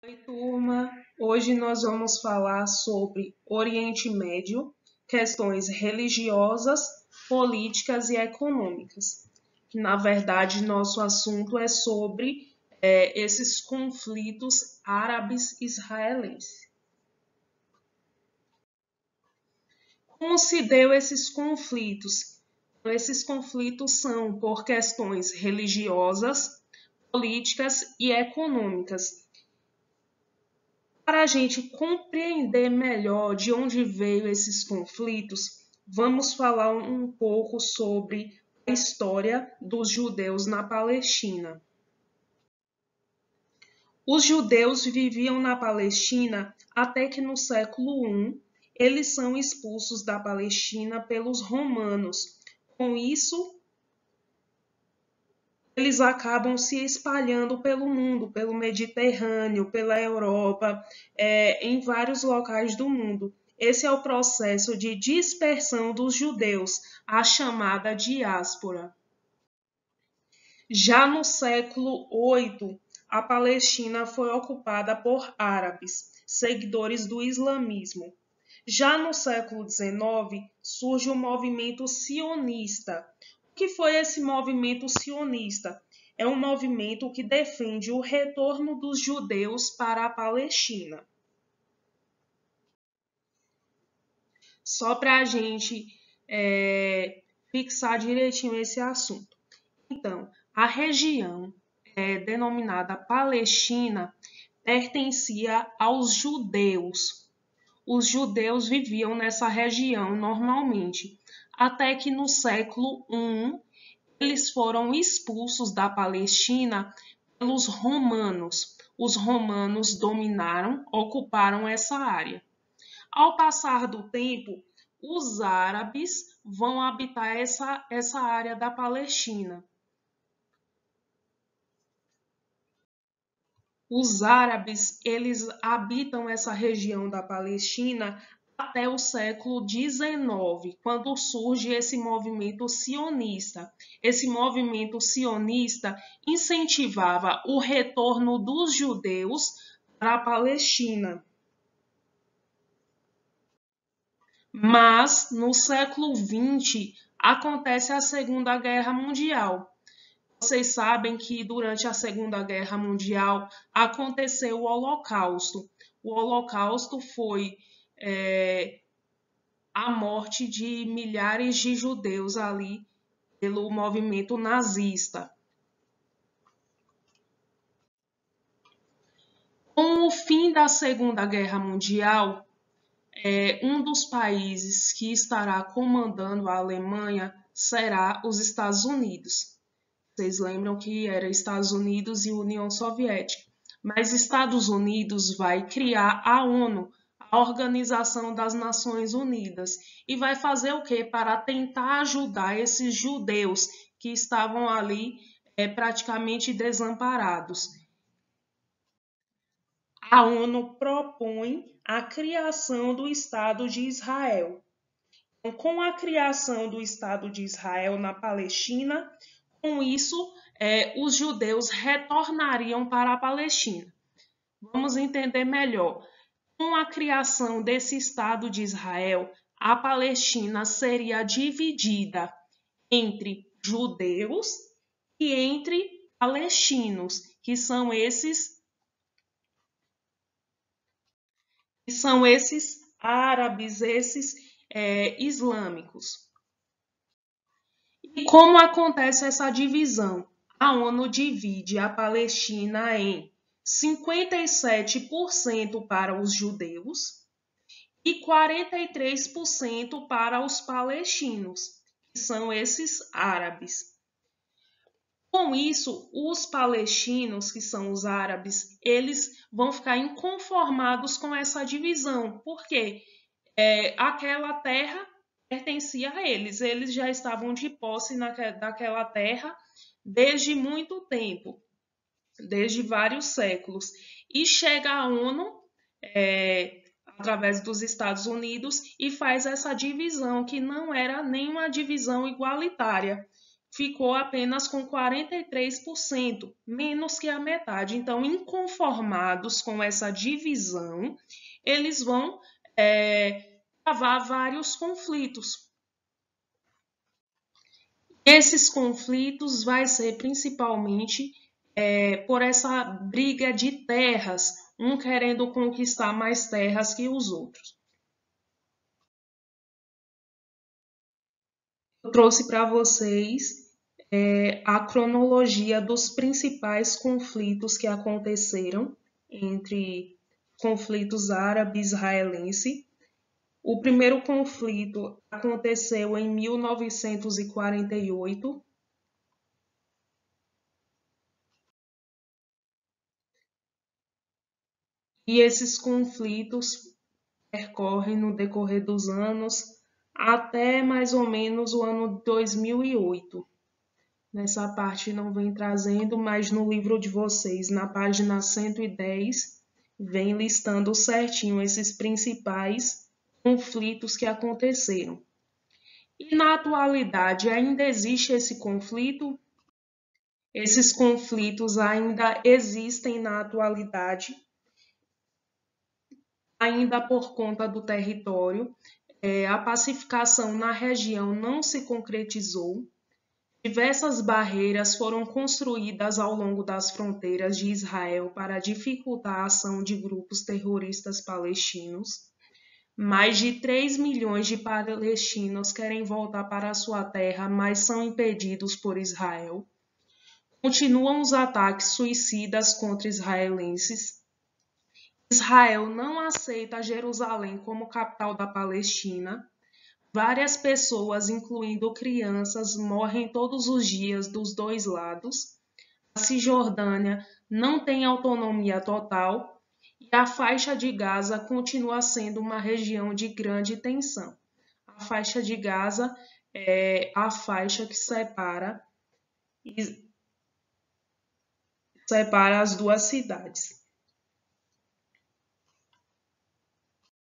Oi, turma! Hoje nós vamos falar sobre Oriente Médio, questões religiosas, políticas e econômicas. Que, na verdade, nosso assunto é sobre esses conflitos árabes-israelenses. Como se deu esses conflitos? Esses conflitos são por questões religiosas, políticas e econômicas. Para a gente compreender melhor de onde veio esses conflitos, vamos falar um pouco sobre a história dos judeus na Palestina. Os judeus viviam na Palestina até que no século I eles são expulsos da Palestina pelos romanos. Com isso, eles acabam se espalhando pelo mundo, pelo Mediterrâneo, pela Europa, em vários locais do mundo. Esse é o processo de dispersão dos judeus, a chamada diáspora. Já no século VIII, a Palestina foi ocupada por árabes, seguidores do islamismo. Já no século XIX, surge o movimento sionista. O que foi esse movimento sionista? É um movimento que defende o retorno dos judeus para a Palestina. Só para a gente fixar direitinho esse assunto. Então, a região denominada Palestina pertencia aos judeus. Os judeus viviam nessa região normalmente, até que no século I eles foram expulsos da Palestina pelos romanos. Os romanos dominaram, ocuparam essa área. Ao passar do tempo, os árabes vão habitar essa área da Palestina. Os árabes, eles habitam essa região da Palestina até o século XIX, quando surge esse movimento sionista. Esse movimento sionista incentivava o retorno dos judeus para a Palestina. Mas, no século XX, acontece a Segunda Guerra Mundial. Vocês sabem que durante a Segunda Guerra Mundial aconteceu o Holocausto. O Holocausto foi a morte de milhares de judeus ali pelo movimento nazista. Com o fim da Segunda Guerra Mundial, um dos países que estará comandando a Alemanha será os Estados Unidos. Vocês lembram que era Estados Unidos e União Soviética. Mas Estados Unidos vai criar a ONU, a Organização das Nações Unidas, e vai fazer o quê? Para tentar ajudar esses judeus que estavam ali praticamente desamparados. A ONU propõe a criação do Estado de Israel. Então, com a criação do Estado de Israel na Palestina, com isso, os judeus retornariam para a Palestina. Vamos entender melhor. Com a criação desse Estado de Israel, a Palestina seria dividida entre judeus e entre palestinos, que são esses árabes, esses islâmicos. E como acontece essa divisão? A ONU divide a Palestina em 57% para os judeus e 43% para os palestinos, que são esses árabes. Com isso, os palestinos, que são os árabes, eles vão ficar inconformados com essa divisão, porque aquela terra pertencia a eles. Eles já estavam de posse daquela terra desde muito tempo, desde vários séculos. E chega a ONU, através dos Estados Unidos, e faz essa divisão, que não era nenhuma divisão igualitária. ficou apenas com 43%, menos que a metade. Então, inconformados com essa divisão, eles vão travar vários conflitos. Esses conflitos vai ser principalmente por essa briga de terras, um querendo conquistar mais terras que os outros. Eu trouxe para vocês a cronologia dos principais conflitos que aconteceram entre conflitos árabe-israelense. O primeiro conflito aconteceu em 1948. E esses conflitos percorrem no decorrer dos anos até mais ou menos o ano 2008. Nessa parte não vem trazendo, mas no livro de vocês, na página 110, vem listando certinho esses principais conflitos que aconteceram. E na atualidade ainda existe esse conflito? Esses conflitos ainda existem na atualidade, ainda por conta do território. A pacificação na região não se concretizou. Diversas barreiras foram construídas ao longo das fronteiras de Israel para dificultar a ação de grupos terroristas palestinos. Mais de 3 milhões de palestinos querem voltar para sua terra, mas são impedidos por Israel. Continuam os ataques suicidas contra israelenses. Israel não aceita Jerusalém como capital da Palestina. Várias pessoas, incluindo crianças, morrem todos os dias dos dois lados. A Cisjordânia não tem autonomia total e a faixa de Gaza continua sendo uma região de grande tensão. A faixa de Gaza é a faixa que separa as duas cidades.